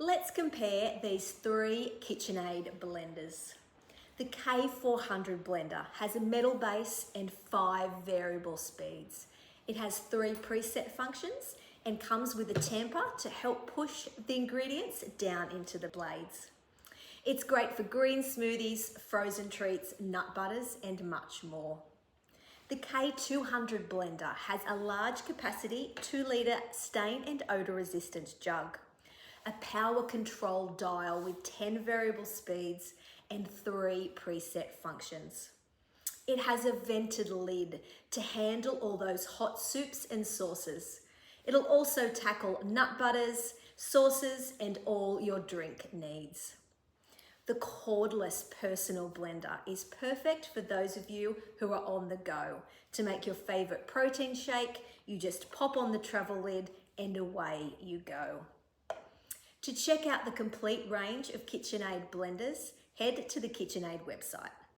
Let's compare these three KitchenAid blenders. The K400 blender has a metal base and 5 variable speeds. It has 3 preset functions and comes with a tamper to help push the ingredients down into the blades. It's great for green smoothies, frozen treats, nut butters, and much more. The K200 blender has a large capacity 2-litre stain and odour resistant jug, a power control dial with 10 variable speeds and 3 preset functions. It has a vented lid to handle all those hot soups and sauces. It'll also tackle nut butters, sauces, and all your drink needs. The cordless personal blender is perfect for those of you who are on the go. To make your favourite protein shake, you just pop on the travel lid and away you go. To check out the complete range of KitchenAid blenders, head to the KitchenAid website.